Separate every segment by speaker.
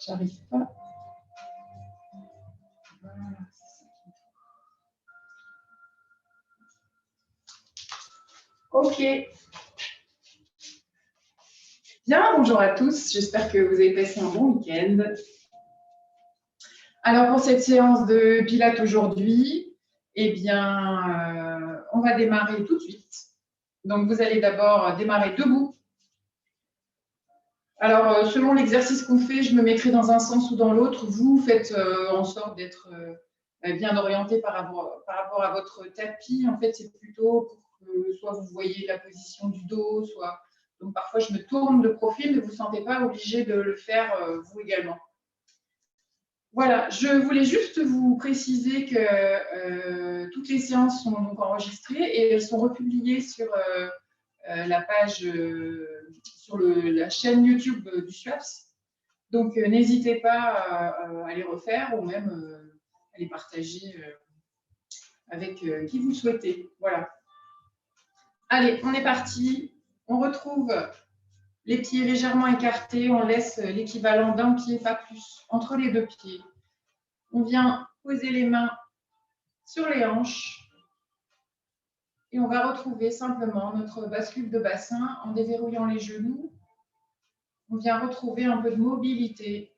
Speaker 1: J'arrive pas. Ok. Bien, bonjour à tous. J'espère que vous avez passé un bon week-end. Alors, pour cette séance de Pilates aujourd'hui, eh bien, on va démarrer tout de suite. Donc, vous allez d'abord démarrer debout. Alors, selon l'exercice qu'on fait, je me mettrai dans un sens ou dans l'autre. Vous faites en sorte d'être bien orienté par rapport à votre tapis. En fait, c'est plutôt pour que soit vous voyez la position du dos, soit... Donc, parfois, je me tourne de profil, ne vous sentez pas obligé de le faire vous également. Voilà, je voulais juste vous préciser que toutes les séances sont donc enregistrées et elles sont republiées sur la page, sur la chaîne YouTube du SWAPS. Donc, n'hésitez pas à les refaire ou même à les partager avec qui vous souhaitez. Voilà. Allez, on est parti. On retrouve les pieds légèrement écartés. On laisse l'équivalent d'un pied, pas plus, entre les deux pieds. On vient poser les mains sur les hanches. Et on va retrouver simplement notre bascule de bassin en déverrouillant les genoux. On vient retrouver un peu de mobilité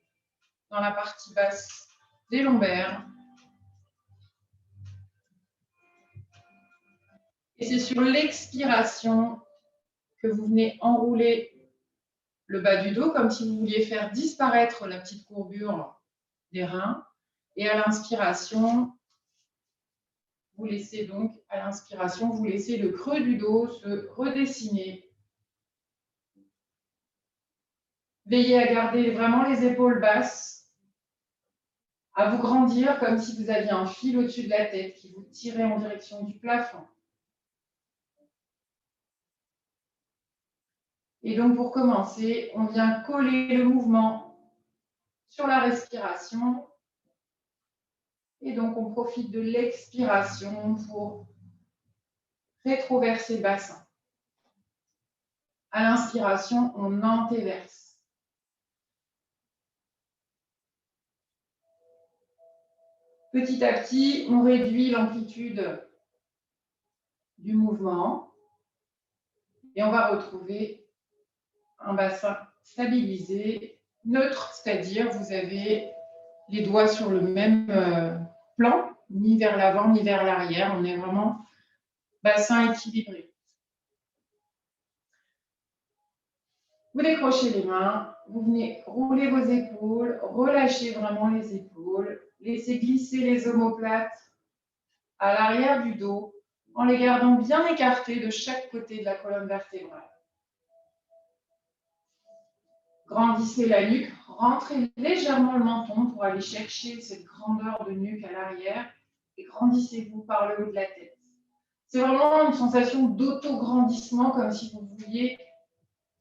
Speaker 1: dans la partie basse des lombaires. Et c'est sur l'expiration que vous venez enrouler le bas du dos comme si vous vouliez faire disparaître la petite courbure des reins. Et à l'inspiration, vous laissez donc, à l'inspiration, vous laissez le creux du dos se redessiner. Veillez à garder vraiment les épaules basses, à vous grandir comme si vous aviez un fil au-dessus de la tête qui vous tirait en direction du plafond. Et donc, pour commencer, on vient coller le mouvement sur la respiration. Et donc, on profite de l'expiration pour rétroverser le bassin. À l'inspiration, on antéverse. Petit à petit, on réduit l'amplitude du mouvement et on va retrouver un bassin stabilisé, neutre, c'est-à-dire vous avez les doigts sur le même plan, ni vers l'avant ni vers l'arrière. On est vraiment bassin équilibré. Vous décrochez les mains, vous venez rouler vos épaules, relâchez vraiment les épaules, laissez glisser les omoplates à l'arrière du dos en les gardant bien écartés de chaque côté de la colonne vertébrale. Grandissez la nuque, rentrez légèrement le menton pour aller chercher cette grandeur de nuque à l'arrière et grandissez-vous par le haut de la tête. C'est vraiment une sensation d'auto-grandissement comme si vous vouliez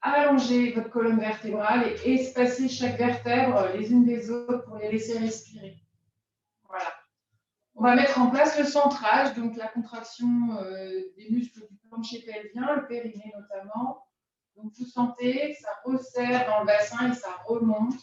Speaker 1: allonger votre colonne vertébrale et espacer chaque vertèbre les unes des autres pour les laisser respirer. Voilà. On va mettre en place le centrage, donc la contraction des muscles du plancher pelvien, le périnée notamment. Donc vous sentez, ça resserre dans le bassin et ça remonte.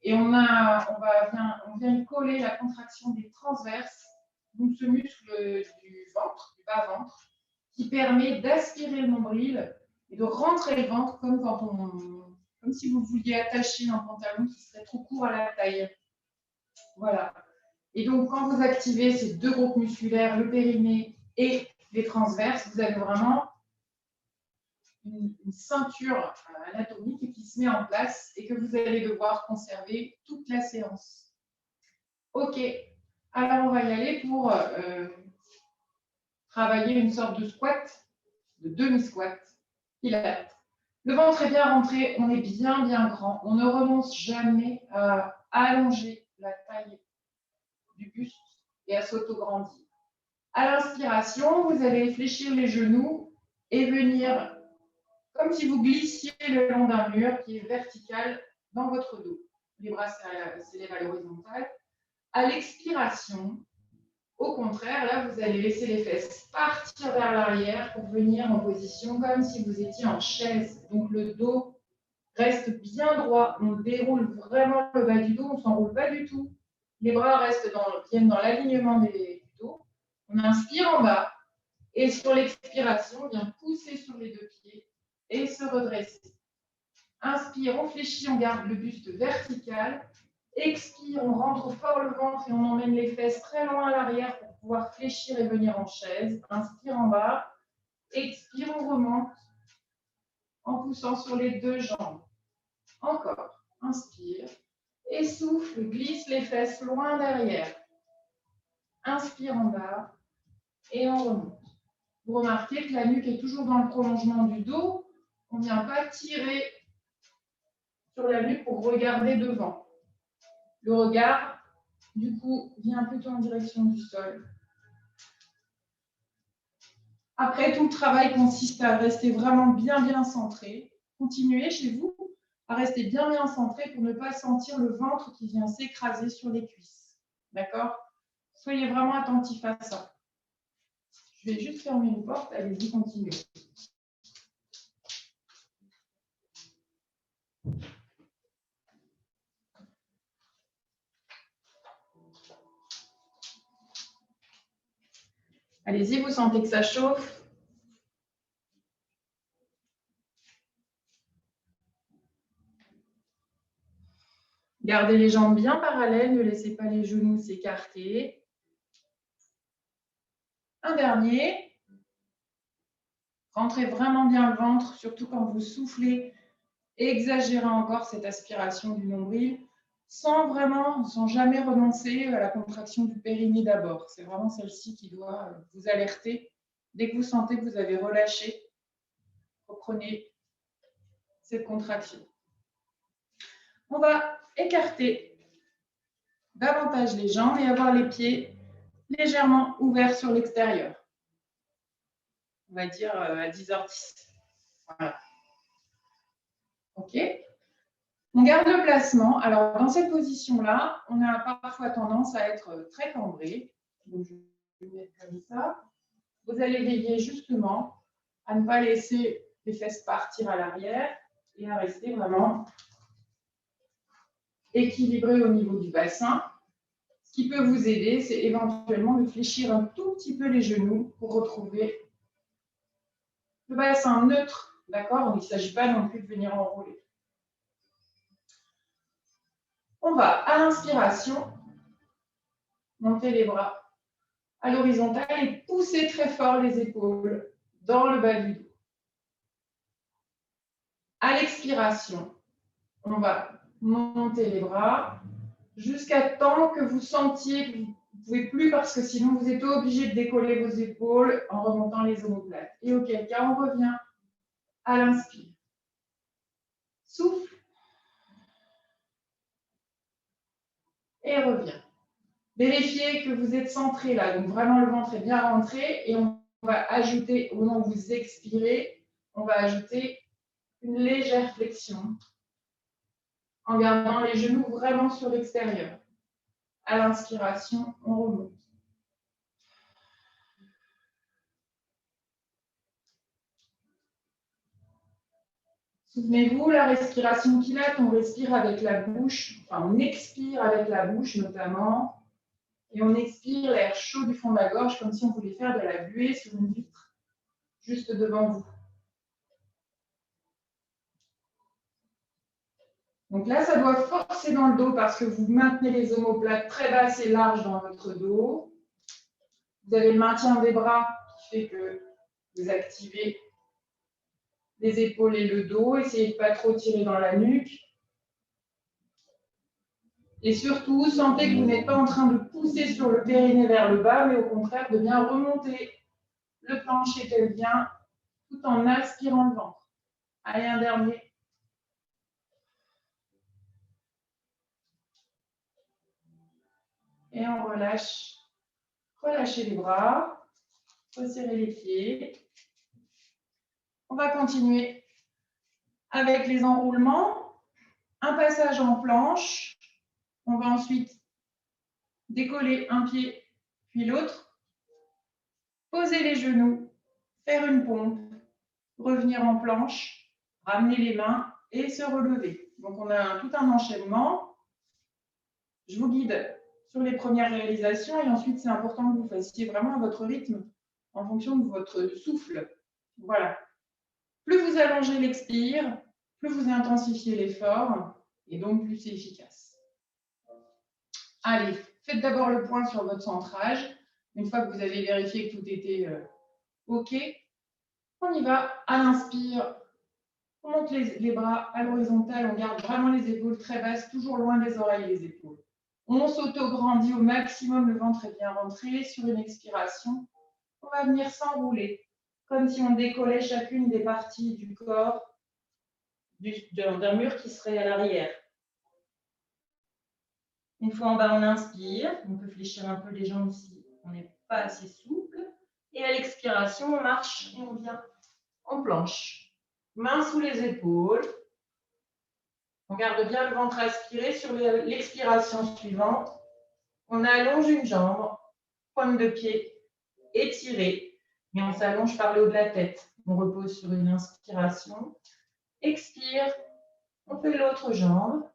Speaker 1: Et on vient y coller la contraction des transverses, donc ce muscle du ventre, du bas-ventre, qui permet d'aspirer le nombril et de rentrer le ventre comme si vous vouliez attacher un pantalon qui serait trop court à la taille. Voilà. Et donc, quand vous activez ces deux groupes musculaires, le périnée et les transverses, vous avez vraiment une ceinture anatomique qui se met en place et que vous allez devoir conserver toute la séance. Ok, alors on va y aller pour travailler une sorte de squat, de demi-squat. Le ventre est bien rentré, on est bien grand. On ne renonce jamais à allonger la taille du buste et à s'auto-grandir. À l'inspiration, vous allez fléchir les genoux et venir comme si vous glissiez le long d'un mur qui est vertical dans votre dos. Les bras s'élèvent à l'horizontale. À l'expiration, au contraire, là, vous allez laisser les fesses partir vers l'arrière pour venir en position comme si vous étiez en chaise. Donc, le dos Reste bien droit. On déroule vraiment le bas du dos, on ne s'enroule pas du tout. Les bras viennent dans l'alignement du dos. On inspire en bas. Et sur l'expiration, on vient pousser sur les deux pieds et se redresser. Inspire, on fléchit, on garde le buste vertical. Expire, on rentre fort le ventre et on emmène les fesses très loin à l'arrière pour pouvoir fléchir et venir en chaise. Inspire en bas. Expire, on remonte en poussant sur les deux jambes. Encore. Inspire. Et souffle, glisse les fesses loin derrière. Inspire en bas et on remonte. Vous remarquez que la nuque est toujours dans le prolongement du dos. On ne vient pas tirer sur la nuque pour regarder devant. Le regard, du coup, vient plutôt en direction du sol. Après, tout le travail consiste à rester vraiment bien centré. Continuez chez vous à rester bien centré pour ne pas sentir le ventre qui vient s'écraser sur les cuisses. D'accord? Soyez vraiment attentifs à ça. Je vais juste fermer une porte. Allez-y, continuez. Allez-y, vous sentez que ça chauffe? Gardez les jambes bien parallèles, ne laissez pas les genoux s'écarter. Un dernier. Rentrez vraiment bien le ventre, surtout quand vous soufflez. Exagérez encore cette aspiration du nombril, sans jamais renoncer à la contraction du périnée d'abord. C'est vraiment celle-ci qui doit vous alerter. Dès que vous sentez que vous avez relâché, reprenez cette contraction. On va écarter davantage les jambes et avoir les pieds légèrement ouverts sur l'extérieur. On va dire à 10h10. Voilà. OK. On garde le placement. Alors, dans cette position-là, on a parfois tendance à être très cambré. Donc, je vais le mettre comme ça. Vous allez veiller justement à ne pas laisser les fesses partir à l'arrière et à rester vraiment équilibré au niveau du bassin. Ce qui peut vous aider, c'est éventuellement de fléchir un tout petit peu les genoux pour retrouver le bassin neutre. D'accord? Il ne s'agit pas non plus de venir enrouler. On va à l'inspiration monter les bras à l'horizontale et pousser très fort les épaules dans le bas du dos. À l'expiration, on va monter les bras jusqu'à temps que vous sentiez que vous ne pouvez plus parce que sinon vous êtes obligé de décoller vos épaules en remontant les omoplates. Et auquel cas, on revient à l'inspire. Souffle et revient. Vérifiez que vous êtes centré là, donc vraiment le ventre est bien rentré et on va ajouter, au moment où vous expirez, on va ajouter une légère flexion en gardant les genoux vraiment sur l'extérieur. À l'inspiration, on remonte. Souvenez-vous, la respiration pilates, on respire avec la bouche, enfin on expire avec la bouche notamment, et on expire l'air chaud du fond de la gorge comme si on voulait faire de la buée sur une vitre, juste devant vous. Donc là, ça doit forcer dans le dos parce que vous maintenez les omoplates très basses et larges dans votre dos. Vous avez le maintien des bras qui fait que vous activez les épaules et le dos. Essayez de ne pas trop tirer dans la nuque. Et surtout, sentez que vous n'êtes pas en train de pousser sur le périnée vers le bas, mais au contraire de bien remonter le plancher tel vient, tout en aspirant le ventre. Allez, un dernier. Et on relâche. Relâchez les bras. Resserrez les pieds. On va continuer avec les enroulements. Un passage en planche. On va ensuite décoller un pied puis l'autre. Poser les genoux. Faire une pompe. Revenir en planche. Ramener les mains et se relever. Donc, on a tout un enchaînement. Je vous guide sur les premières réalisations et ensuite, c'est important que vous fassiez vraiment à votre rythme en fonction de votre souffle. Voilà. Plus vous allongez l'expire, plus vous intensifiez l'effort et donc plus c'est efficace. Allez, faites d'abord le point sur votre centrage. Une fois que vous avez vérifié que tout était OK, on y va. À l'inspire, on monte les bras à l'horizontale, on garde vraiment les épaules très basses, toujours loin des oreilles les épaules. On s'auto-grandit au maximum, le ventre est bien rentré. Sur une expiration, on va venir s'enrouler, comme si on décollait chacune des parties du corps d'un mur qui serait à l'arrière. Une fois en bas, on inspire. On peut fléchir un peu les jambes si on n'est pas assez souple. Et à l'expiration, on marche et on vient en planche. Mains sous les épaules. On garde bien le ventre aspiré. Sur l'expiration suivante, on allonge une jambe, pointe de pied étirée. Et on s'allonge par le haut de la tête. On repose sur une inspiration. Expire. On fait l'autre jambe.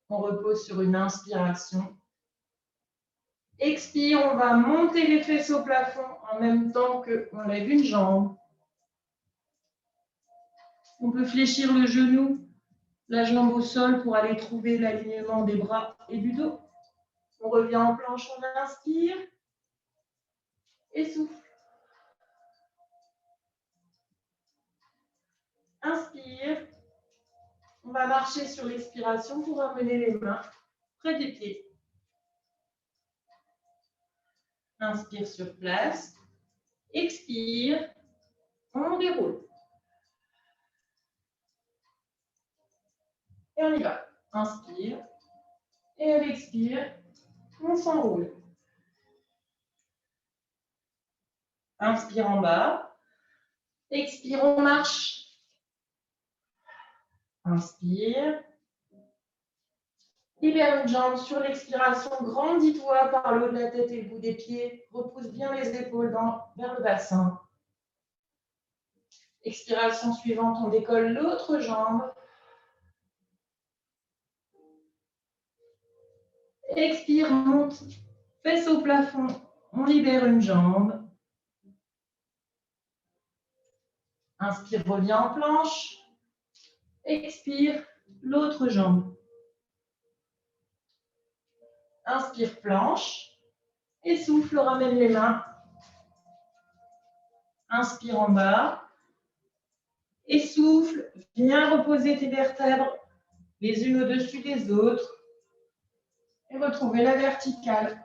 Speaker 1: On repose sur une inspiration. Expire, on va monter les fesses au plafond en même temps qu'on lève une jambe. On peut fléchir le genou, la jambe au sol pour aller trouver l'alignement des bras et du dos. On revient en planche, on inspire et souffle. Inspire. On va marcher sur l'expiration pour amener les mains près des pieds. Inspire sur place. Expire. On déroule. Et on y va. Inspire. Et à l'expire, on s'enroule. Inspire en bas. Expire, on marche. Inspire. Libère une jambe sur l'expiration. Grandis-toi par le haut de la tête et le bout des pieds. Repousse bien les épaules vers le bassin. Expiration suivante, on décolle l'autre jambe. Expire, monte. Fesse au plafond. On libère une jambe. Inspire, reviens en planche. Expire, l'autre jambe. Inspire, planche. Et souffle, ramène les mains. Inspire en bas. Et souffle, viens reposer tes vertèbres les unes au-dessus des autres. Et retrouvez la verticale.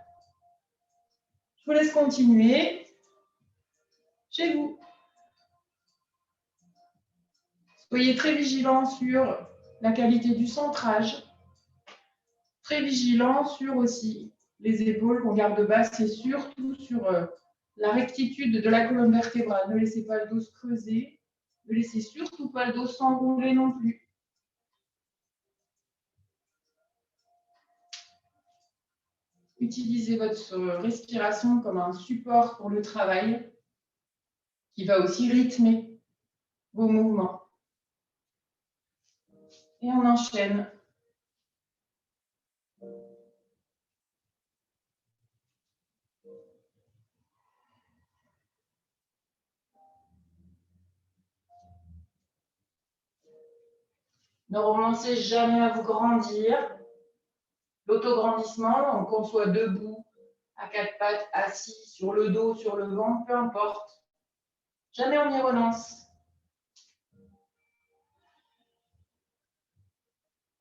Speaker 1: Je vous laisse continuer chez vous. Soyez très vigilants sur la qualité du centrage. Très vigilants sur aussi les épaules qu'on garde basses et surtout sur la rectitude de la colonne vertébrale. Ne laissez pas le dos se creuser. Ne laissez surtout pas le dos s'enrouler non plus. Utilisez votre respiration comme un support pour le travail qui va aussi rythmer vos mouvements. Et on enchaîne. Ne renoncez jamais à vous grandir. L'autograndissement, qu'on soit debout, à quatre pattes, assis, sur le dos, sur le ventre, peu importe. Jamais on y renonce.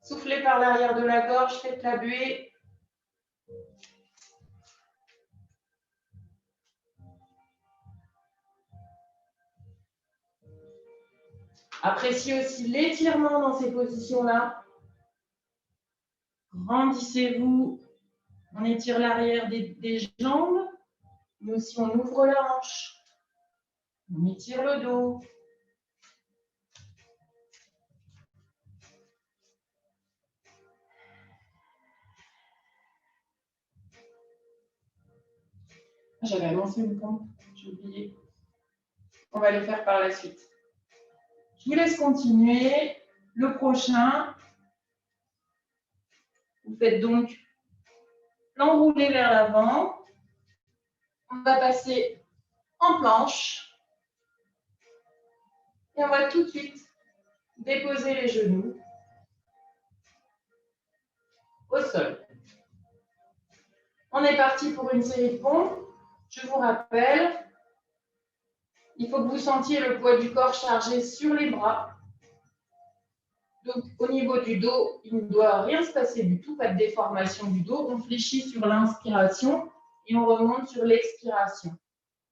Speaker 1: Soufflez par l'arrière de la gorge, faites la buée. Appréciez aussi l'étirement dans ces positions-là. Grandissez-vous. On étire l'arrière des jambes, mais aussi on ouvre la hanche. On étire le dos. J'avais annoncé une pompe, j'ai oublié. On va le faire par la suite. Je vous laisse continuer. Le prochain, vous faites donc l'enrouler vers l'avant. On va passer en planche. Et on va tout de suite déposer les genoux au sol. On est parti pour une série de pompes. Je vous rappelle, il faut que vous sentiez le poids du corps chargé sur les bras. Donc, au niveau du dos, il ne doit rien se passer du tout, pas de déformation du dos. On fléchit sur l'inspiration et on remonte sur l'expiration.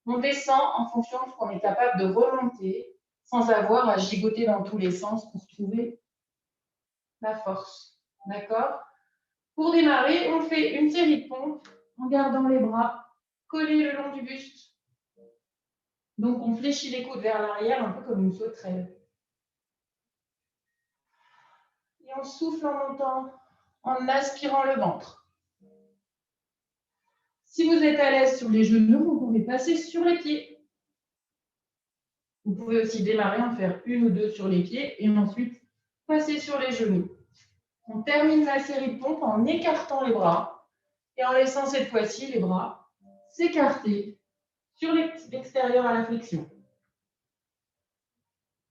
Speaker 1: On descend en fonction de ce qu'on est capable de remonter sans avoir à gigoter dans tous les sens pour trouver la force. D'accord? Pour démarrer, on fait une série de pompes en gardant les bras collés le long du buste. Donc, on fléchit les coudes vers l'arrière, un peu comme une sauterelle. Et on souffle en montant, en aspirant le ventre. Si vous êtes à l'aise sur les genoux, vous pouvez passer sur les pieds. Vous pouvez aussi démarrer, en faire une ou deux sur les pieds et ensuite passer sur les genoux. On termine la série de pompes en écartant les bras et en laissant cette fois-ci les bras s'écarter sur l'extérieur à la flexion.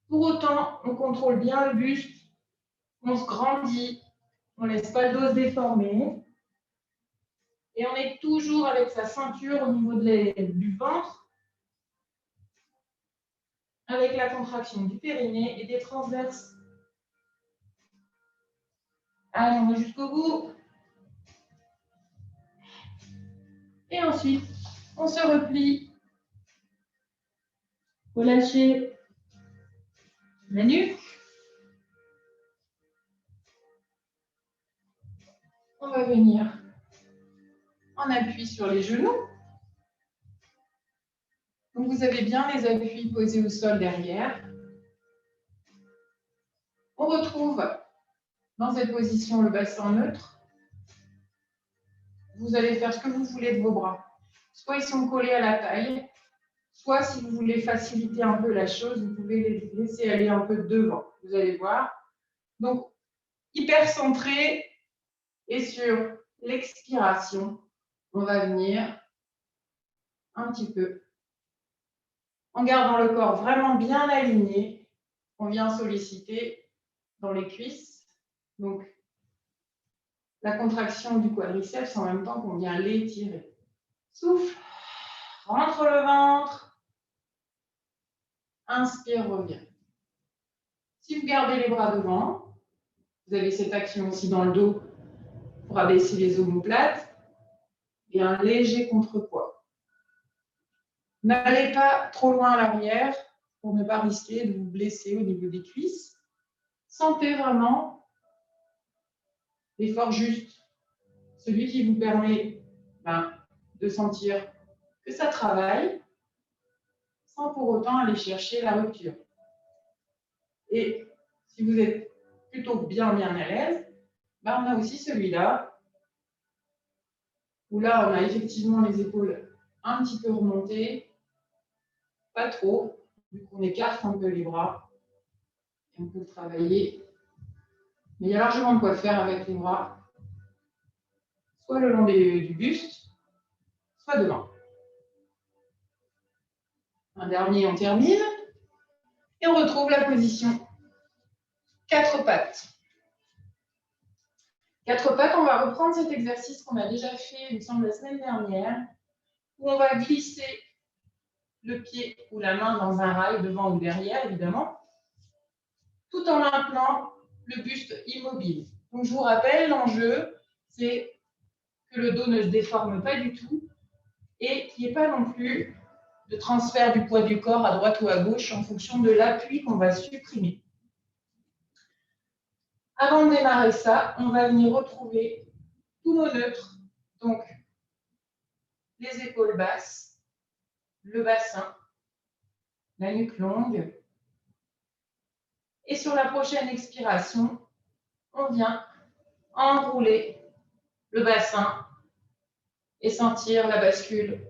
Speaker 1: Pour autant, on contrôle bien le buste, on se grandit, on ne laisse pas le dos se déformer. Et on est toujours avec sa ceinture au niveau du ventre, avec la contraction du périnée et des transverses. Allez, on va jusqu'au bout. Et ensuite, on se replie. Relâchez la nuque. On va venir en appui sur les genoux. Donc vous avez bien les appuis posés au sol derrière. On retrouve dans cette position le bassin neutre. Vous allez faire ce que vous voulez de vos bras. Soit ils sont collés à la taille, soit si vous voulez faciliter un peu la chose, vous pouvez les laisser aller un peu devant. Vous allez voir. Donc, hyper centré et sur l'expiration, on va venir un petit peu en gardant le corps vraiment bien aligné. On vient solliciter dans les cuisses. Donc, la contraction du quadriceps en même temps qu'on vient l'étirer. Souffle, rentre le ventre, inspire, reviens. Si vous gardez les bras devant, vous avez cette action aussi dans le dos pour abaisser les omoplates et un léger contrepoids. N'allez pas trop loin à l'arrière pour ne pas risquer de vous blesser au niveau des cuisses. Sentez vraiment l'effort juste, celui qui vous permet de sentir que ça travaille sans pour autant aller chercher la rupture. Et si vous êtes plutôt bien à l'aise, on a aussi celui-là, où là on a effectivement les épaules un petit peu remontées, pas trop, vu qu'on écarte un peu les bras, et on peut le travailler. Mais il y a largement de quoi faire avec les bras, soit le long du buste, soit devant. Un dernier, on termine, et on retrouve la position 4 pattes. 4 pattes, on va reprendre cet exercice qu'on a déjà fait, il me semble, la semaine dernière, où on va glisser le pied ou la main dans un rail, devant ou derrière, évidemment, tout en maintenant le buste immobile. Donc, je vous rappelle, l'enjeu, c'est que le dos ne se déforme pas du tout et qu'il n'y ait pas non plus de transfert du poids du corps à droite ou à gauche en fonction de l'appui qu'on va supprimer. Avant de démarrer ça, on va venir retrouver tous nos neutres. Donc, les épaules basses, le bassin, la nuque longue. Et sur la prochaine expiration, on vient enrouler le bassin et sentir la bascule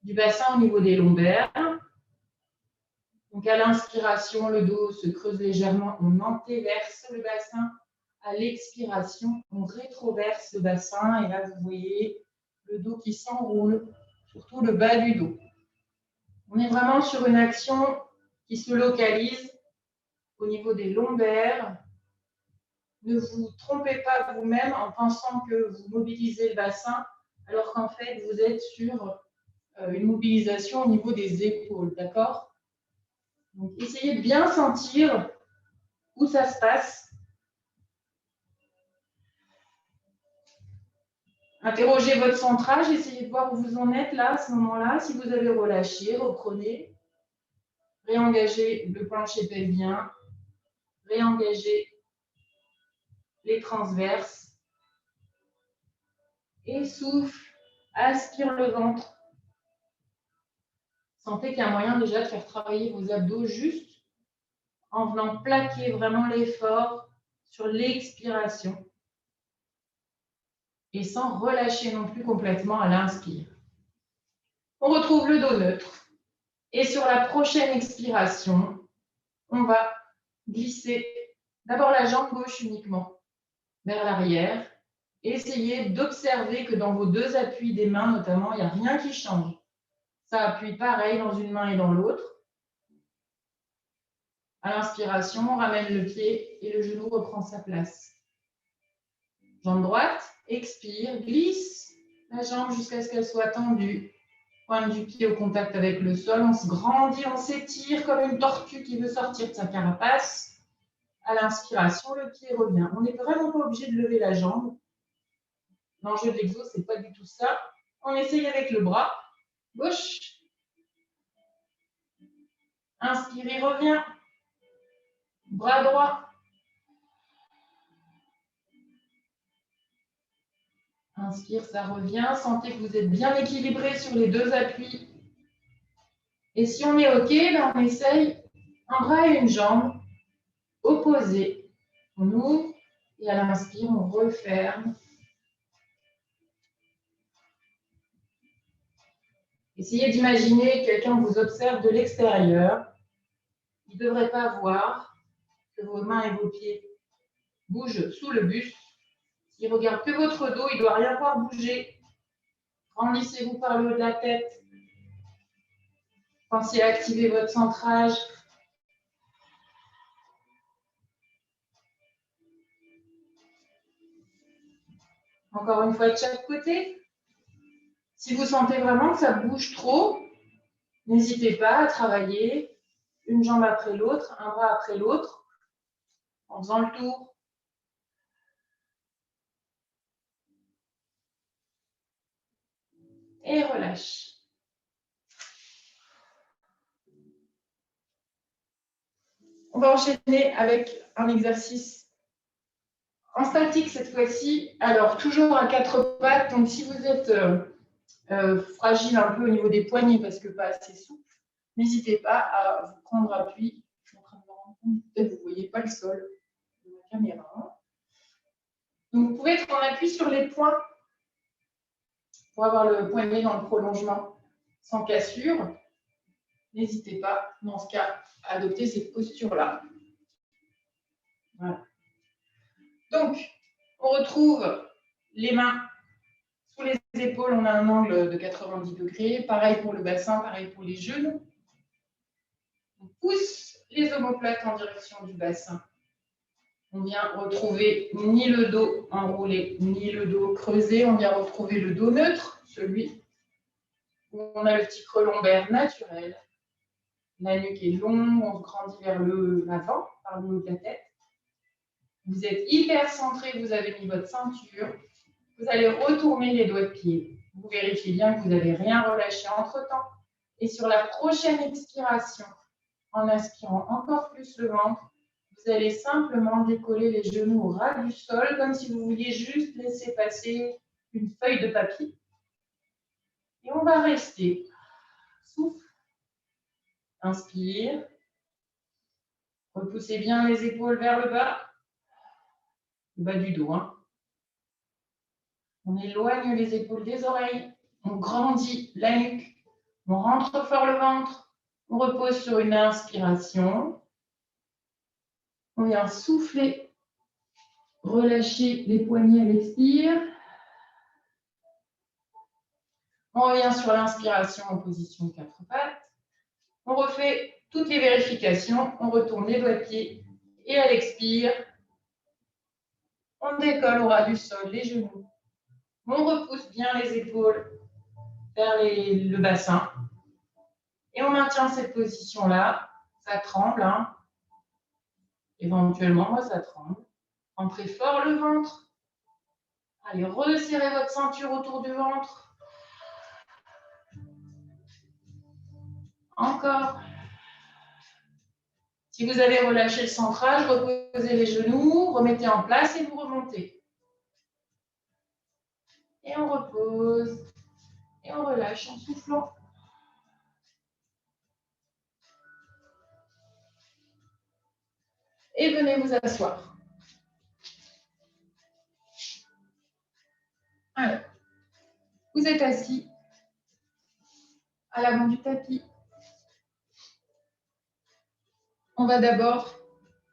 Speaker 1: du bassin au niveau des lombaires. Donc, à l'inspiration, le dos se creuse légèrement, on antéverse le bassin. À l'expiration, on rétroverse le bassin. Et là, vous voyez le dos qui s'enroule, surtout le bas du dos. On est vraiment sur une action qui se localise au niveau des lombaires. Ne vous trompez pas vous-même en pensant que vous mobilisez le bassin, alors qu'en fait, vous êtes sur une mobilisation au niveau des épaules, d'accord? Donc, essayez de bien sentir où ça se passe. Interrogez votre centrage, essayez de voir où vous en êtes là, à ce moment-là. Si vous avez relâché, reprenez. Réengagez le plancher pelvien. Réengagez les transverses. Et souffle, aspire le ventre. Sentez qu'il y a moyen déjà de faire travailler vos abdos juste en venant plaquer vraiment l'effort sur l'expiration et sans relâcher non plus complètement à l'inspire. On retrouve le dos neutre et sur la prochaine expiration, on va glisser d'abord la jambe gauche uniquement vers l'arrière. Essayez d'observer que dans vos deux appuis des mains notamment, il n'y a rien qui change. Ça appuie pareil dans une main et dans l'autre. À l'inspiration, on ramène le pied et le genou reprend sa place. Jambe droite, expire, glisse la jambe jusqu'à ce qu'elle soit tendue. Pointe du pied au contact avec le sol, on se grandit, on s'étire comme une tortue qui veut sortir de sa carapace. À l'inspiration, le pied revient. On n'est vraiment pas obligé de lever la jambe. L'enjeu de l'exo, ce n'est pas du tout ça. On essaye avec le bras gauche. Inspirez, revient. Bras droit. Inspire, ça revient. Sentez que vous êtes bien équilibré sur les deux appuis. Et si on est OK, ben on essaye un bras et une jambe opposés. On ouvre et à l'inspire, on referme. Essayez d'imaginer quelqu'un vous observe de l'extérieur. Il ne devrait pas voir que vos mains et vos pieds bougent sous le buste. S'il ne regarde que votre dos, il ne doit rien voir bouger. Grandissez-vous par le haut de la tête. Pensez à activer votre centrage. Encore une fois de chaque côté. Si vous sentez vraiment que ça bouge trop, n'hésitez pas à travailler une jambe après l'autre, un bras après l'autre, en faisant le tour. Et relâche. On va enchaîner avec un exercice en statique cette fois-ci. Alors, toujours à quatre pattes. Donc, si vous êtes fragile un peu au niveau des poignets parce que pas assez souple, n'hésitez pas à vous prendre appui. Je suis en train de me rendre compte, peut-être que vous ne voyez pas le sol de la caméra. Donc, vous pouvez être en appui sur les poings pour avoir le poignet dans le prolongement sans cassure. N'hésitez pas, dans ce cas, à adopter cette posture-là. Voilà. Donc, on retrouve les mains sous les épaules, on a un angle de 90 degrés. Pareil pour le bassin, pareil pour les genoux. On pousse les omoplates en direction du bassin. On vient retrouver ni le dos enroulé, ni le dos creusé. On vient retrouver le dos neutre, celui où on a le petit creux lombaire naturel. La nuque est longue, on se grandit vers l'avant, par le haut de la tête. Vous êtes hyper centré, vous avez mis votre ceinture. Vous allez retourner les doigts de pied. Vous vérifiez bien que vous n'avez rien relâché entre-temps. Et sur la prochaine expiration, en aspirant encore plus le ventre, vous allez simplement décoller les genoux au ras du sol, comme si vous vouliez juste laisser passer une feuille de papier. Et on va rester. Souffle. Inspire. Repoussez bien les épaules vers le bas du dos. On éloigne les épaules des oreilles. On grandit la nuque. On rentre fort le ventre. On repose sur une inspiration. On vient souffler, relâcher les poignets à l'expire. On revient sur l'inspiration en position 4 pattes. On refait toutes les vérifications. On retourne les doigts de pied. Et à l'expire, on décolle au ras du sol les genoux. On repousse bien les épaules vers le bassin. Et on maintient cette position-là. Ça tremble. Hein. Éventuellement, ça tremble. Entrez fort le ventre. Allez, resserrez votre ceinture autour du ventre. Encore. Si vous avez relâché le centrage, reposez les genoux, remettez en place et vous remontez. Et on repose. Et on relâche en soufflant. Et venez vous asseoir. Alors, vous êtes assis à l'avant du tapis. On va d'abord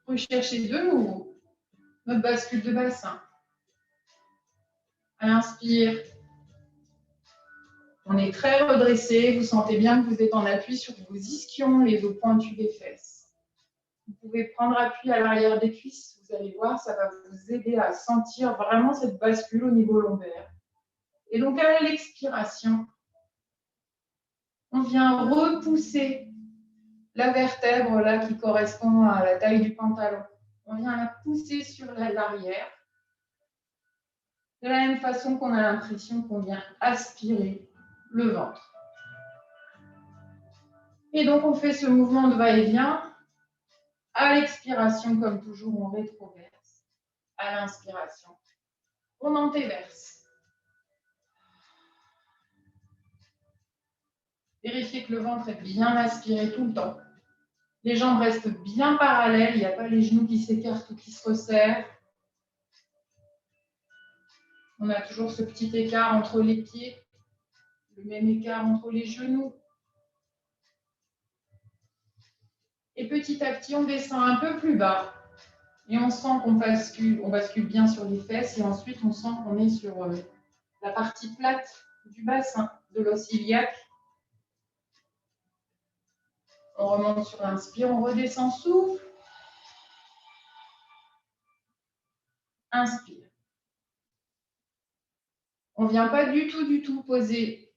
Speaker 1: rechercher de nouveau notre bascule de bassin. À l'inspire, on est très redressé. Vous sentez bien que vous êtes en appui sur vos ischions, les os pointus des fesses. Vous pouvez prendre appui à l'arrière des cuisses. Vous allez voir, ça va vous aider à sentir vraiment cette bascule au niveau lombaire. Et donc, à l'expiration, on vient repousser la vertèbre là qui correspond à la taille du pantalon. On vient la pousser sur l'arrière. De la même façon qu'on a l'impression qu'on vient aspirer le ventre. Et donc, on fait ce mouvement de va-et-vient. À l'expiration, comme toujours, on rétroverse. À l'inspiration, on antéverse. Vérifiez que le ventre est bien aspiré tout le temps. Les jambes restent bien parallèles. Il n'y a pas les genoux qui s'écartent ou qui se resserrent. On a toujours ce petit écart entre les pieds, le même écart entre les genoux. Et petit à petit, on descend un peu plus bas. Et on sent qu'on bascule bien sur les fesses. Et ensuite, on sent qu'on est sur la partie plate du bassin, de l'os iliaque. On remonte sur l'inspire, on redescend, souffle. Inspire. On ne vient pas du tout poser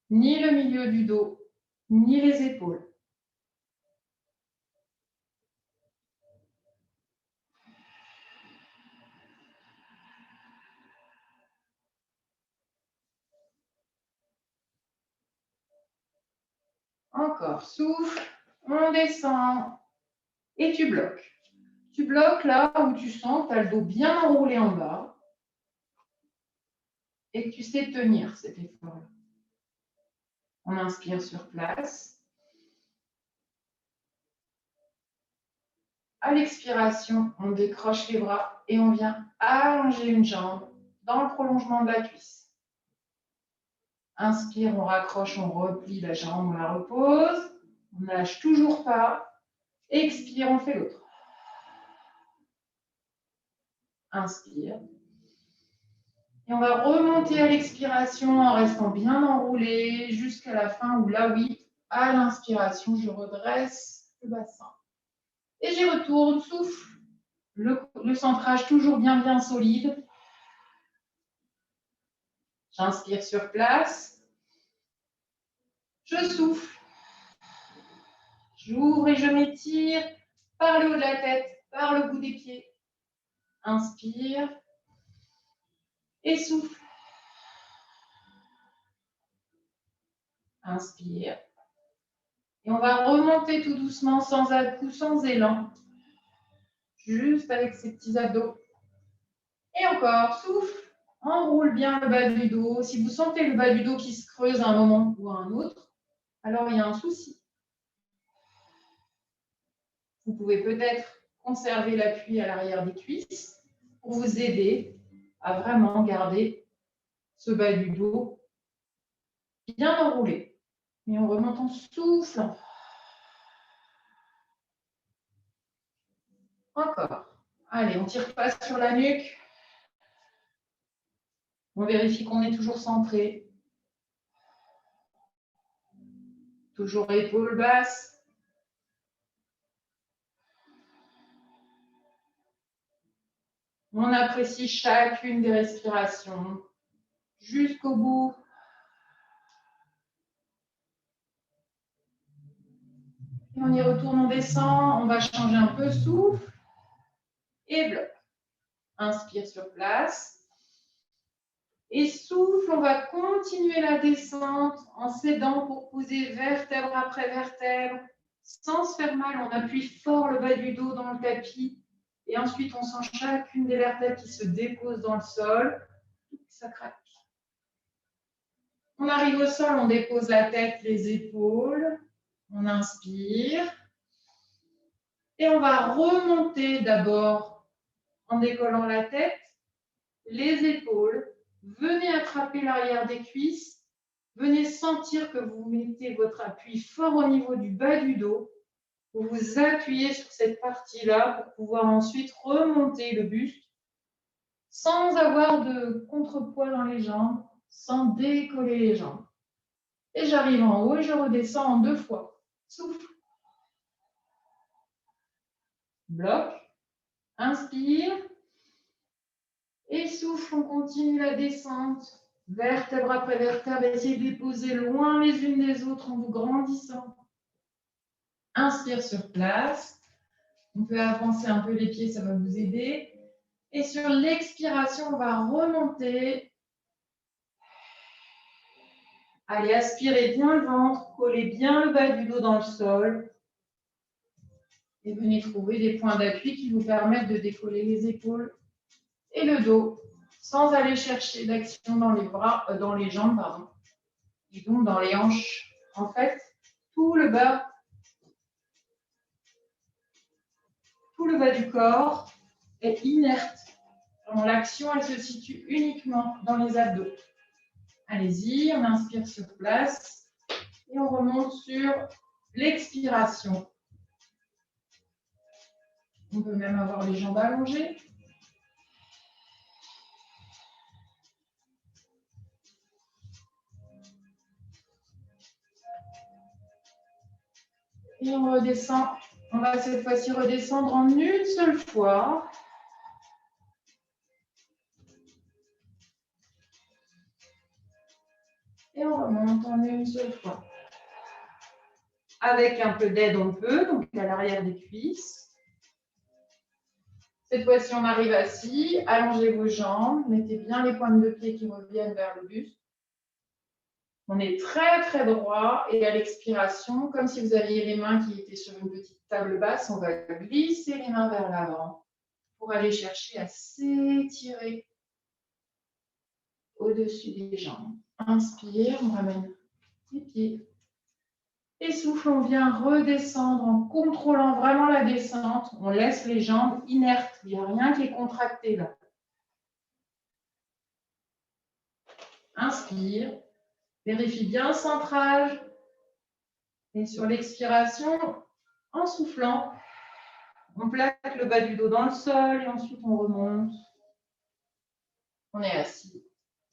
Speaker 1: ni le milieu du dos, ni les épaules. Encore, souffle, on descend et tu bloques. Tu bloques là où tu sens que tu as le dos bien enroulé en bas et que tu sais tenir cet effort-là. On inspire sur place. À l'expiration, on décroche les bras et on vient allonger une jambe dans le prolongement de la cuisse. Inspire, on raccroche, on replie la jambe, on la repose. On ne lâche toujours pas. Expire, on fait l'autre. Inspire. Et on va remonter à l'expiration en restant bien enroulé jusqu'à la fin où là, oui, à l'inspiration, je redresse le bassin. Et j'y retourne, souffle. Le centrage toujours bien solide. J'inspire sur place. Je souffle. J'ouvre et je m'étire par le haut de la tête, par le bout des pieds. Inspire. Et souffle. Inspire. Et on va remonter tout doucement, sans à-coup, sans élan. Juste avec ces petits abdos. Et encore, souffle. Enroule bien le bas du dos. Si vous sentez le bas du dos qui se creuse à un moment ou à un autre, alors il y a un souci. Vous pouvez peut-être conserver l'appui à l'arrière des cuisses pour vous aider à vraiment garder ce bas du dos bien enroulé. Et on remonte en soufflant. Encore. Allez, on ne tire pas sur la nuque. On vérifie qu'on est toujours centré. Toujours épaules basses. On apprécie chacune des respirations jusqu'au bout. Et on y retourne, on descend. On va changer un peu souffle. Et bloc. Inspire sur place. Et souffle, on va continuer la descente en s'aidant pour poser vertèbre après vertèbre. Sans se faire mal, on appuie fort le bas du dos dans le tapis. Et ensuite, on sent chacune des vertèbres qui se déposent dans le sol. Ça craque. On arrive au sol, on dépose la tête, les épaules. On inspire. Et on va remonter d'abord en décollant la tête, les épaules. Venez attraper l'arrière des cuisses. Venez sentir que vous mettez votre appui fort au niveau du bas du dos. Vous vous appuyez sur cette partie-là pour pouvoir ensuite remonter le buste sans avoir de contrepoids dans les jambes, sans décoller les jambes. Et j'arrive en haut et je redescends en 2 fois. Souffle. Bloc. Inspire. Et souffle, on continue la descente. Vertèbre après vertèbre, essayez de les poser loin les unes des autres en vous grandissant. Inspire sur place. On peut avancer un peu les pieds, ça va vous aider. Et sur l'expiration, on va remonter. Allez, aspirez bien le ventre, collez bien le bas du dos dans le sol. Et venez trouver des points d'appui qui vous permettent de décoller les épaules et le dos, sans aller chercher d'action dans les bras, dans les jambes, pardon, et donc dans les hanches. En fait, tout le bas du corps est inerte. L'action, elle se situe uniquement dans les abdos. Allez-y, on inspire sur place et on remonte sur l'expiration. On peut même avoir les jambes allongées. Et on redescend. On va cette fois-ci redescendre en une seule fois. Et on remonte en une seule fois. Avec un peu d'aide, on peut, donc à l'arrière des cuisses. Cette fois-ci, on arrive assis. Allongez vos jambes. Mettez bien les pointes de pied qui reviennent vers le buste. On est très, très droit. Et à l'expiration, comme si vous aviez les mains qui étaient sur une petite table basse, on va glisser les mains vers l'avant pour aller chercher à s'étirer au-dessus des jambes. Inspire, on ramène les pieds. Et souffle, on vient redescendre en contrôlant vraiment la descente. On laisse les jambes inertes. Il n'y a rien qui est contracté là. Inspire. Vérifie bien le centrage. Et sur l'expiration, en soufflant, on plaque le bas du dos dans le sol et ensuite on remonte. On est assis.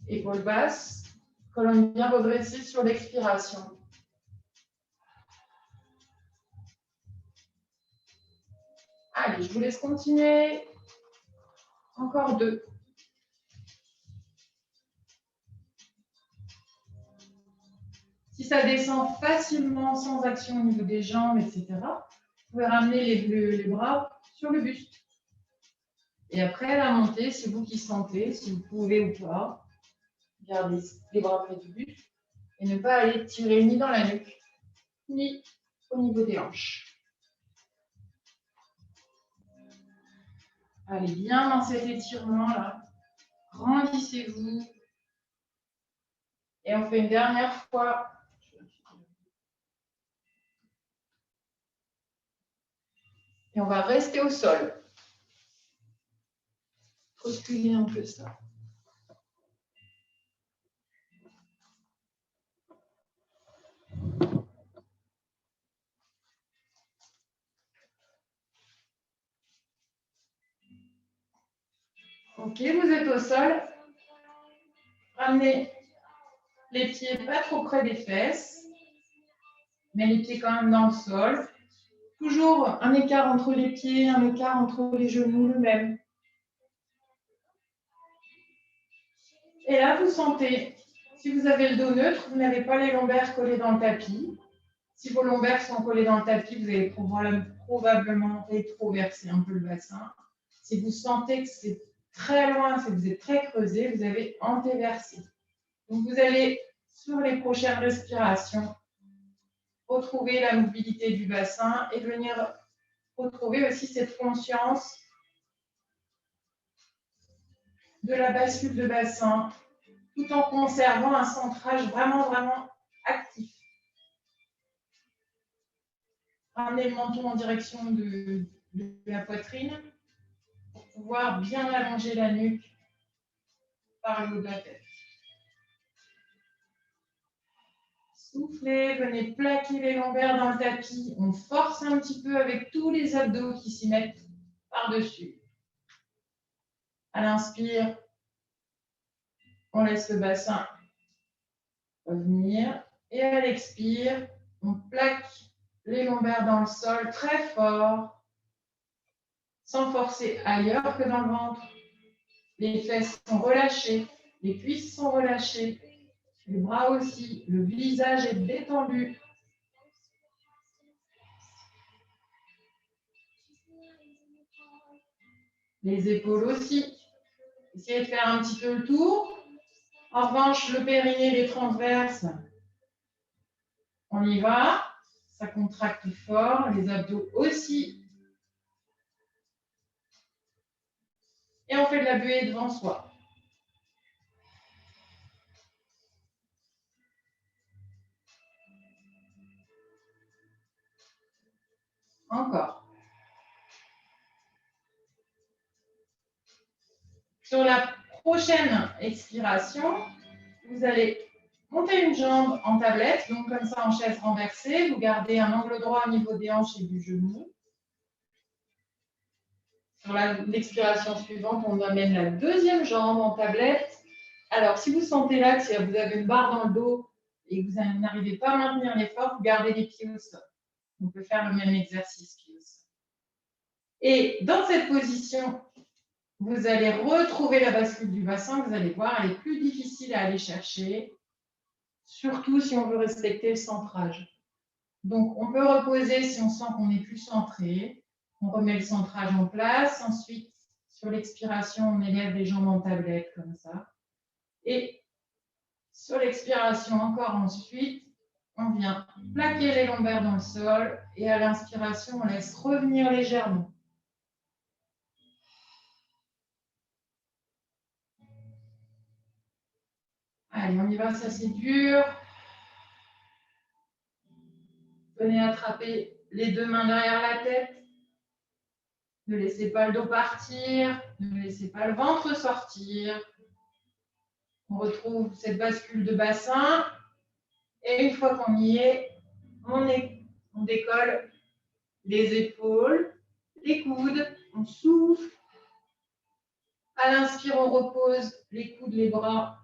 Speaker 1: Épaules basses. Colonne bien redressée sur l'expiration. Allez, je vous laisse continuer. Encore 2. Si ça descend facilement sans action au niveau des jambes, etc., vous pouvez ramener les bras sur le buste. Et après, la montée, c'est vous qui sentez, si vous pouvez ou pas. Gardez les bras près du buste et ne pas aller tirer ni dans la nuque, ni au niveau des hanches. Allez bien dans cet étirement-là. Grandissez-vous. Et on fait une dernière fois. Et on va rester au sol. Reculez un peu ça. Ok, vous êtes au sol. Ramenez les pieds pas trop près des fesses, mais les pieds quand même dans le sol. Toujours un écart entre les pieds, un écart entre les genoux, le même. Et là, vous sentez, si vous avez le dos neutre, vous n'avez pas les lombaires collés dans le tapis. Si vos lombaires sont collés dans le tapis, vous allez probablement rétroverser un peu le bassin. Si vous sentez que c'est très loin, si vous êtes très creusé, vous avez antéversé. Donc, vous allez, sur les prochaines respirations, retrouver la mobilité du bassin et venir retrouver aussi cette conscience de la bascule de bassin, tout en conservant un centrage vraiment actif. Ramenez le menton en direction de la poitrine pour pouvoir bien allonger la nuque par le haut de la tête. Soufflez, venez plaquer les lombaires dans le tapis. On force un petit peu avec tous les abdos qui s'y mettent par-dessus. À l'inspire, on laisse le bassin revenir. Et à l'expire, on plaque les lombaires dans le sol très fort, sans forcer ailleurs que dans le ventre. Les fesses sont relâchées, les cuisses sont relâchées, les bras aussi, le visage est détendu. Les épaules aussi. Essayez de faire un petit peu le tour. En revanche, le périnée, les transverses, on y va. Ça contracte fort, les abdos aussi. Et on fait de la buée devant soi. Encore. Sur la prochaine expiration, vous allez monter une jambe en tablette, donc comme ça en chaise renversée. Vous gardez un angle droit au niveau des hanches et du genou. Sur l'expiration suivante, on amène la deuxième jambe en tablette. Alors, si vous sentez là que vous avez une barre dans le dos et que vous n'arrivez pas à maintenir l'effort, vous gardez les pieds au sol. On peut faire le même exercice pieds au sol. Et dans cette position, vous allez retrouver la bascule du bassin. Vous allez voir, elle est plus difficile à aller chercher, surtout si on veut respecter le centrage. Donc, on peut reposer si on sent qu'on est plus centré. On remet le centrage en place. Ensuite, sur l'expiration, on élève les jambes en tablette comme ça. Et sur l'expiration, encore ensuite, on vient plaquer les lombaires dans le sol. Et à l'inspiration, on laisse revenir légèrement. Allez, on y va, ça c'est dur. Venez attraper les deux mains derrière la tête. Ne laissez pas le dos partir. Ne laissez pas le ventre sortir. On retrouve cette bascule de bassin. Et une fois qu'on y est, on décolle les épaules, les coudes, on souffle. À l'inspire, on repose les coudes, les bras,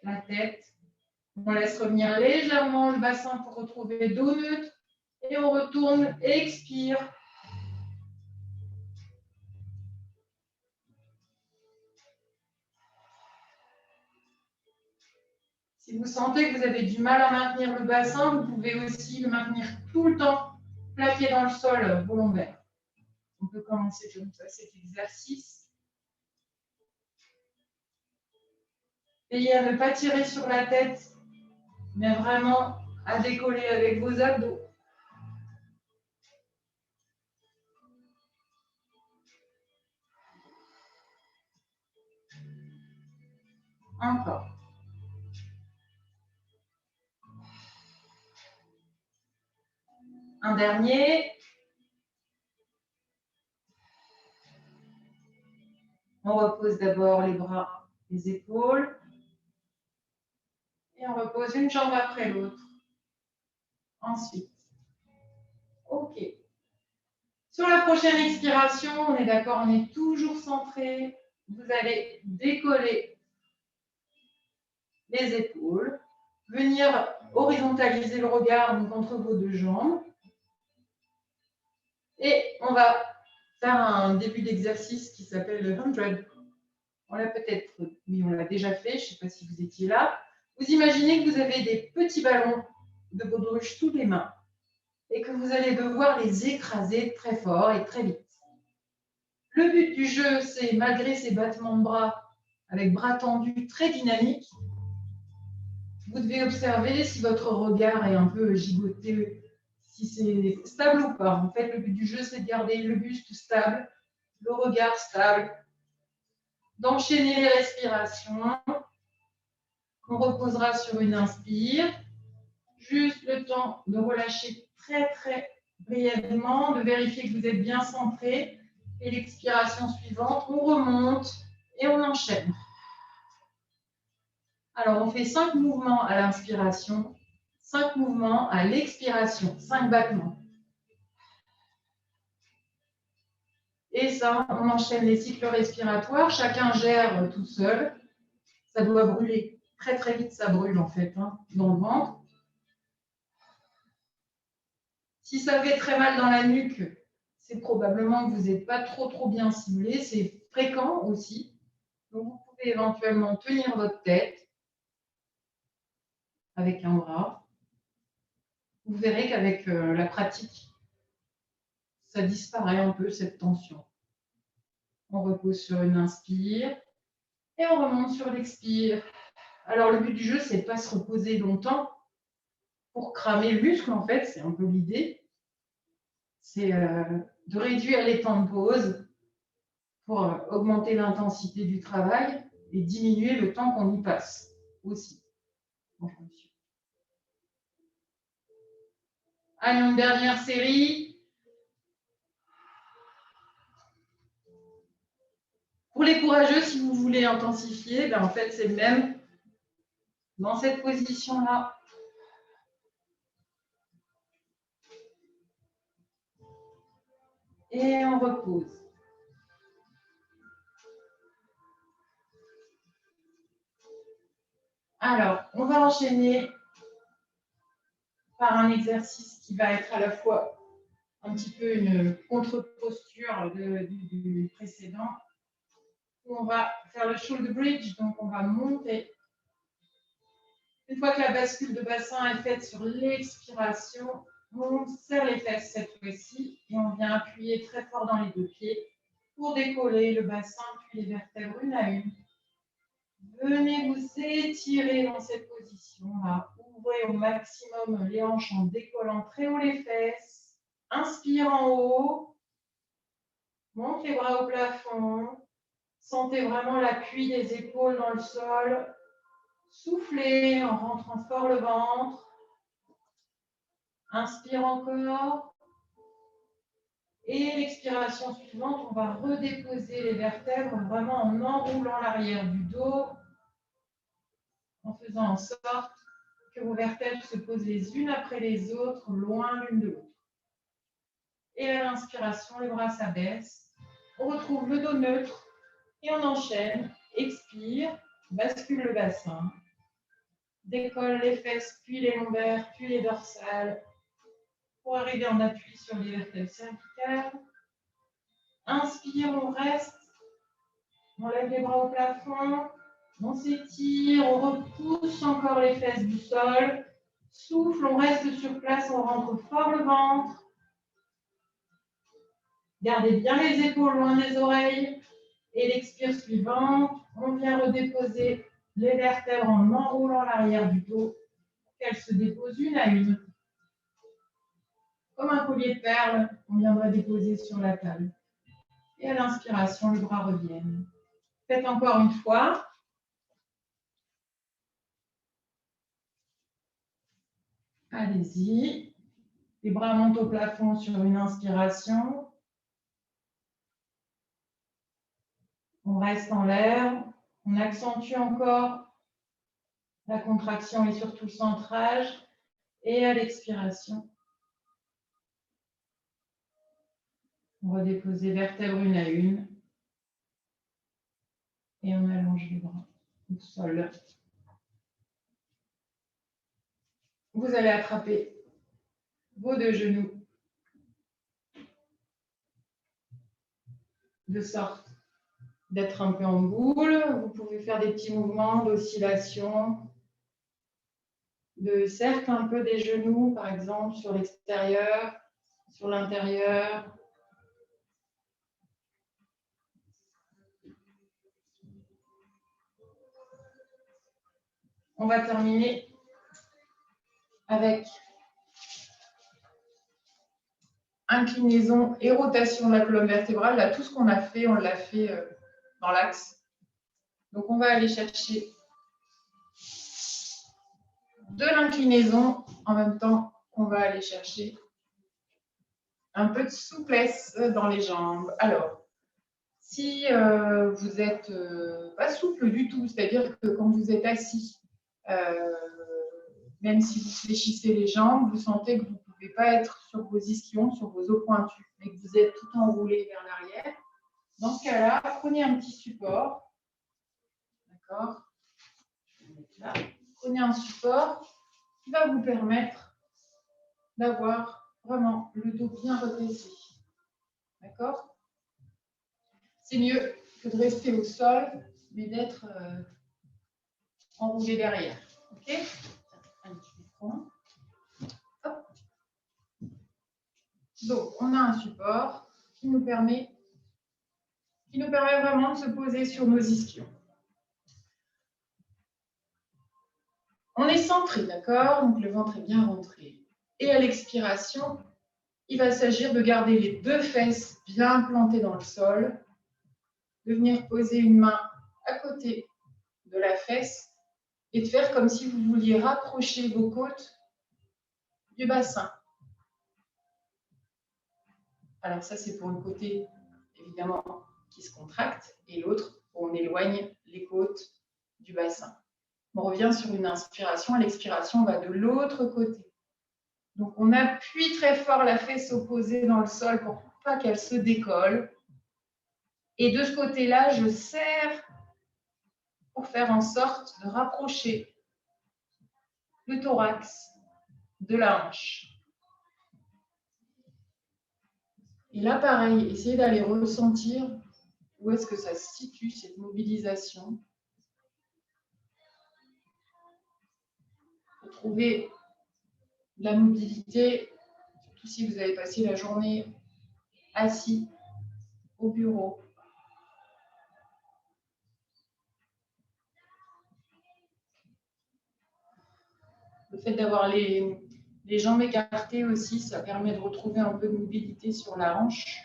Speaker 1: la tête. On laisse revenir légèrement le bassin pour retrouver le dos neutre. Et on retourne, expire. Si vous sentez que vous avez du mal à maintenir le bassin, vous pouvez aussi le maintenir tout le temps, plaqué dans le sol, vos lombaires. On peut commencer comme ça cet exercice. Veillez à ne pas tirer sur la tête, mais vraiment à décoller avec vos abdos. Encore. Un dernier. On repose d'abord les bras, les épaules. Et on repose une jambe après l'autre. Ensuite. OK. Sur la prochaine expiration, on est d'accord, on est toujours centré. vous allez décoller les épaules, venir horizontaliser le regard donc entre vos deux jambes. Et on va faire un début d'exercice qui s'appelle le 100. On l'a peut-être, oui, on l'a déjà fait, je ne sais pas si vous étiez là. Vous imaginez que vous avez des petits ballons de baudruche sous les mains et que vous allez devoir les écraser très fort et très vite. Le but du jeu, c'est, malgré ces battements de bras, avec bras tendus très dynamiques, vous devez observer si votre regard est un peu gigoté, si c'est stable ou pas. En fait, le but du jeu, c'est de garder le buste stable, le regard stable, d'enchaîner les respirations. On reposera sur une inspire. Juste le temps de relâcher très brièvement, de vérifier que vous êtes bien centré. Et l'expiration suivante, on remonte et on enchaîne. Alors, on fait 5 mouvements à l'inspiration, 5 mouvements à l'expiration, 5 battements. Et ça, on enchaîne les cycles respiratoires. Chacun gère tout seul. Ça doit brûler. Très vite, ça brûle en fait, hein, dans le ventre. Si ça fait très mal dans la nuque, c'est probablement que vous n'êtes pas trop bien ciblé. C'est fréquent aussi. Donc, vous pouvez éventuellement tenir votre tête avec un bras. Vous verrez qu'avec la pratique, ça disparaît un peu cette tension. On repose sur une inspire et on remonte sur l'expire. Alors, le but du jeu, c'est de ne pas se reposer longtemps pour cramer le muscle, en fait. C'est un peu l'idée. C'est de réduire les temps de pause pour augmenter l'intensité du travail et diminuer le temps qu'on y passe aussi. Allez, une dernière série. Pour les courageux, si vous voulez intensifier, ben en fait, c'est le même. Dans cette position-là, et on repose. Alors, on va enchaîner par un exercice qui va être à la fois un petit peu une contre-posture du précédent. On va faire le shoulder bridge, donc on va monter. Une fois que la bascule de bassin est faite sur l'expiration, on serre les fesses cette fois-ci et on vient appuyer très fort dans les deux pieds pour décoller le bassin puis les vertèbres une à une. Venez vous étirer dans cette position-là. Ouvrez au maximum les hanches en décollant très haut les fesses. Inspire en haut. Monte les bras au plafond. Sentez vraiment l'appui des épaules dans le sol. Soufflez en rentrant fort le ventre. Inspire encore. Et l'expiration suivante, on va redéposer les vertèbres vraiment en enroulant l'arrière du dos, en faisant en sorte que vos vertèbres se posent les unes après les autres, loin l'une de l'autre. Et à l'inspiration, les bras s'abaissent. On retrouve le dos neutre et on enchaîne. Expire, bascule le bassin. Décolle les fesses, puis les lombaires, puis les dorsales, pour arriver en appui sur les vertèbres cervicales. Inspire, on reste. On lève les bras au plafond. On s'étire, on repousse encore les fesses du sol. Souffle, on reste sur place, on rentre fort le ventre. Gardez bien les épaules loin des oreilles. Et l'expire suivante, on vient redéposer les vertèbres en enroulant l'arrière du dos pour qu'elles se déposent une à une. Comme un collier de perles, on viendra déposer sur la table. Et à l'inspiration, les bras reviennent. Faites encore une fois. Allez-y. Les bras montent au plafond sur une inspiration. On reste en l'air. On accentue encore la contraction et surtout le centrage. Et à l'expiration, on redépose les vertèbres une à une. Et on allonge les bras au sol. Vous allez attraper vos deux genoux de sorte d'être un peu en boule. Vous pouvez faire des petits mouvements d'oscillation, de cercle un peu des genoux, par exemple, sur l'extérieur, sur l'intérieur. On va terminer avec inclinaison et rotation de la colonne vertébrale. Là, tout ce qu'on a fait, on l'a fait dans l'axe. Donc, on va aller chercher de l'inclinaison en même temps qu'on va aller chercher un peu de souplesse dans les jambes. Alors, si vous n'êtes pas souple du tout, c'est-à-dire que quand vous êtes assis, même si vous fléchissez les jambes, vous sentez que vous ne pouvez pas être sur vos ischions, sur vos os pointus, mais que vous êtes tout enroulé vers l'arrière. Dans ce cas-là, prenez un petit support. D'accord ? Prenez un support qui va vous permettre d'avoir vraiment le dos bien redressé. D'accord ? C'est mieux que de rester au sol, mais d'être enroulé derrière. Ok ? Un petit peu de fond. Hop. Donc, on a un support qui nous permet vraiment de se poser sur nos ischions. On est centré, d'accord? Donc, le ventre est bien rentré. Et à l'expiration, il va s'agir de garder les deux fesses bien plantées dans le sol, de venir poser une main à côté de la fesse et de faire comme si vous vouliez rapprocher vos côtes du bassin. Alors ça, c'est pour le côté, évidemment, qui se contracte, et l'autre, on éloigne les côtes du bassin. On revient sur une inspiration. À l'expiration, on va de l'autre côté. Donc, on appuie très fort la fesse opposée dans le sol pour pas qu'elle se décolle. Et de ce côté-là, je serre pour faire en sorte de rapprocher le thorax de la hanche. Et là, pareil, essayez d'aller ressentir où est-ce que ça se situe, cette mobilisation. Pour trouver de la mobilité, surtout si vous avez passé la journée assis au bureau. Le fait d'avoir les jambes écartées aussi, ça permet de retrouver un peu de mobilité sur la hanche.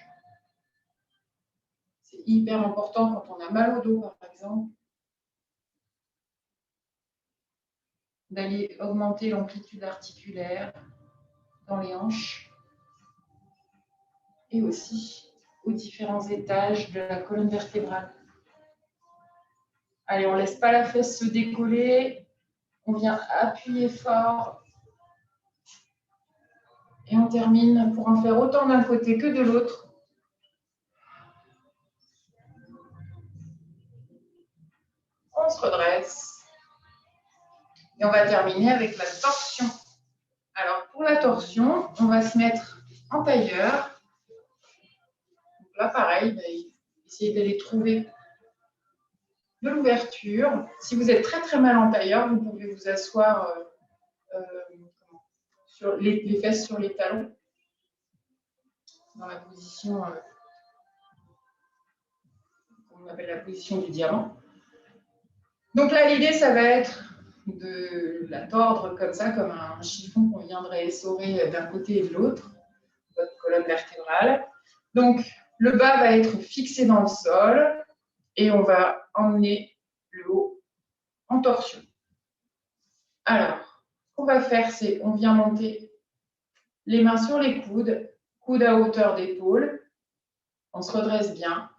Speaker 1: C'est hyper important quand on a mal au dos, par exemple, d'aller augmenter l'amplitude articulaire dans les hanches et aussi aux différents étages de la colonne vertébrale. Allez, on ne laisse pas la fesse se décoller. On vient appuyer fort. Et on termine pour en faire autant d'un côté que de l'autre. On se redresse. Et on va terminer avec la torsion. Alors, pour la torsion, on va se mettre en tailleur. Donc là, pareil, essayez d'aller trouver de l'ouverture. Si vous êtes très très mal en tailleur, vous pouvez vous asseoir sur les fesses sur les talons, dans la position, on appelle la position du diamant. Donc là, l'idée, ça va être de la tordre comme ça, comme un chiffon qu'on viendrait essorer d'un côté et de l'autre, votre colonne vertébrale. Donc, le bas va être fixé dans le sol et on va emmener le haut en torsion. Alors, ce qu'on va faire, c'est on vient monter les mains sur les coudes, coudes à hauteur d'épaule. On se redresse bien.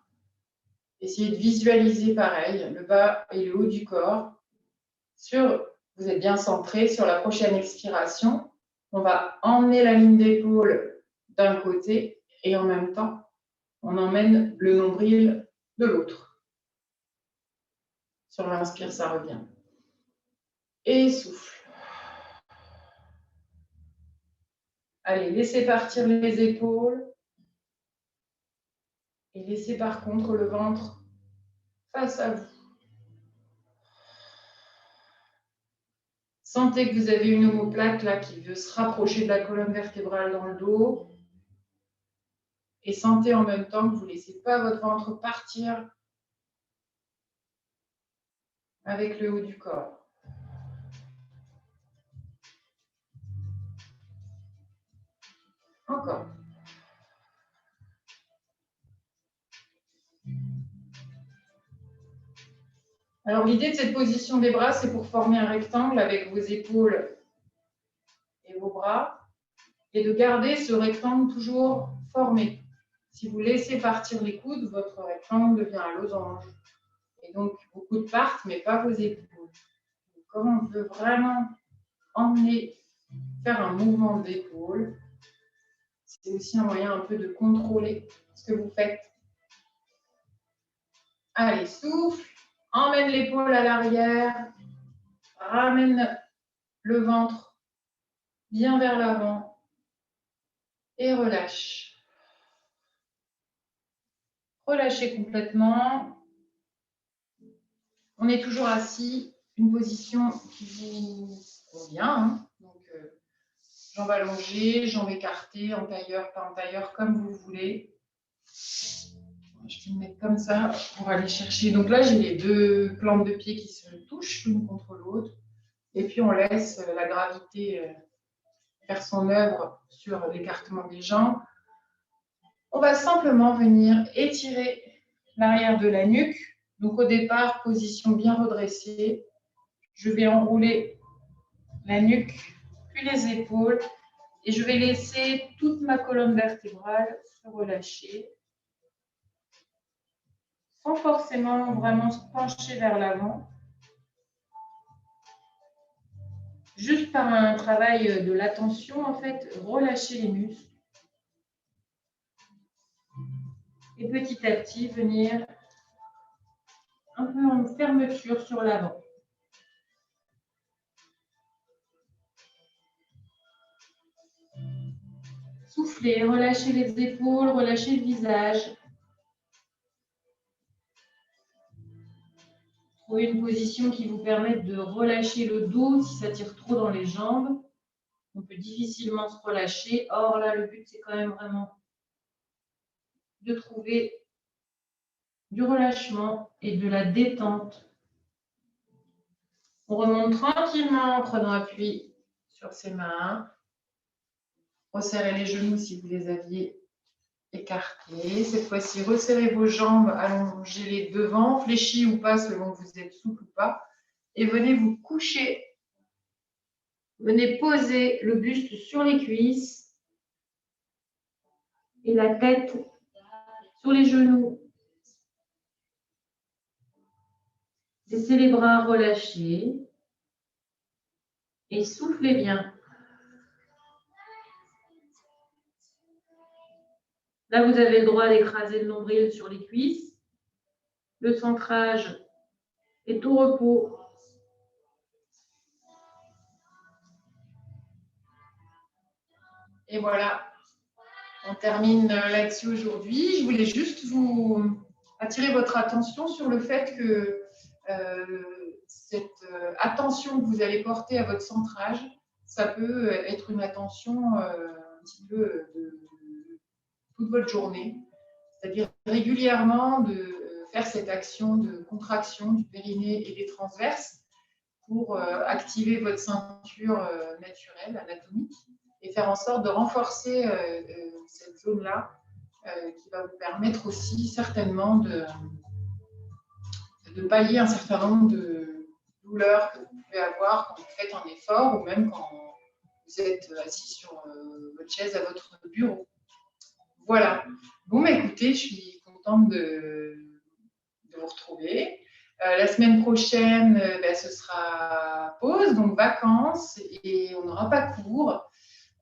Speaker 1: Essayez de visualiser pareil, le bas et le haut du corps. Vous êtes bien centré sur la prochaine expiration. On va emmener la ligne d'épaule d'un côté et en même temps, on emmène le nombril de l'autre. Sur l'inspire, ça revient. Et souffle. Allez, laissez partir les épaules. Et laissez par contre le ventre face à vous. Sentez que vous avez une omoplate là qui veut se rapprocher de la colonne vertébrale dans le dos. Et sentez en même temps que vous ne laissez pas votre ventre partir avec le haut du corps. Encore. Alors l'idée de cette position des bras, c'est pour former un rectangle avec vos épaules et vos bras et de garder ce rectangle toujours formé. Si vous laissez partir les coudes, votre rectangle devient un losange. Et donc vos coudes partent, mais pas vos épaules. Donc, comme on veut vraiment emmener, faire un mouvement d'épaule, c'est aussi un moyen un peu de contrôler ce que vous faites. Allez, souffle. Emmène l'épaule à l'arrière, ramène le ventre bien vers l'avant et relâche. Relâchez complètement. On est toujours assis, une position qui vous convient. Donc, jambes allongées, jambes écartées, en tailleur, pas en tailleur, comme vous voulez. Je vais me mettre comme ça pour aller chercher. Donc là, j'ai les deux plantes de pied qui se touchent l'une contre l'autre. Et puis, on laisse la gravité faire son œuvre sur l'écartement des jambes. On va simplement venir étirer l'arrière de la nuque. Donc, au départ, position bien redressée. Je vais enrouler la nuque, puis les épaules. Et je vais laisser toute ma colonne vertébrale se relâcher, sans forcément vraiment se pencher vers l'avant. Juste par un travail de l'attention, en fait, relâcher les muscles. Et petit à petit, venir un peu en fermeture sur l'avant. Soufflez, relâchez les épaules, relâchez le visage. Trouvez une position qui vous permette de relâcher le dos si ça tire trop dans les jambes. On peut difficilement se relâcher. Or là, le but, c'est quand même vraiment de trouver du relâchement et de la détente. On remonte tranquillement en prenant appui sur ses mains. Resserrez les genoux si vous les aviez écartés. Cette fois-ci, resserrez vos jambes, allongez-les devant, fléchis ou pas selon que vous êtes souple ou pas. Et venez vous coucher. Venez poser le buste sur les cuisses et la tête sur les genoux. Laissez les bras relâchés et soufflez bien. Là, vous avez le droit d'écraser le nombril sur les cuisses. Le centrage est au repos. Et voilà, on termine là-dessus aujourd'hui. Je voulais juste vous attirer votre attention sur le fait que cette attention que vous allez porter à votre centrage, ça peut être une attention un petit peu de toute votre journée. C'est-à-dire régulièrement de faire cette action de contraction du périnée et des transverses pour activer votre ceinture naturelle, anatomique, et faire en sorte de renforcer cette zone-là qui va vous permettre aussi certainement de pallier un certain nombre de douleurs que vous pouvez avoir quand vous faites un effort ou même quand vous êtes assis sur votre chaise à votre bureau. Voilà. Bon, écoutez, je suis contente de vous retrouver. La semaine prochaine, ce sera pause, donc vacances, et on n'aura pas cours.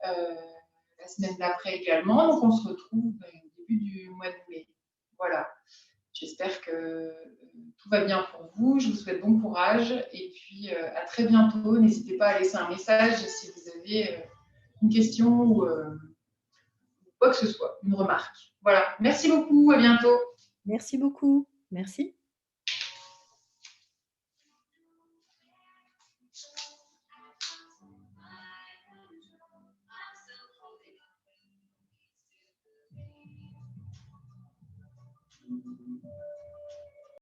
Speaker 1: La semaine d'après également, donc on se retrouve au début du mois de mai. Voilà. J'espère que tout va bien pour vous. Je vous souhaite bon courage. Et puis, à très bientôt. N'hésitez pas à laisser un message si vous avez une question ou quoi que ce soit, une remarque. Voilà. Merci beaucoup. À bientôt.
Speaker 2: Merci beaucoup. Merci.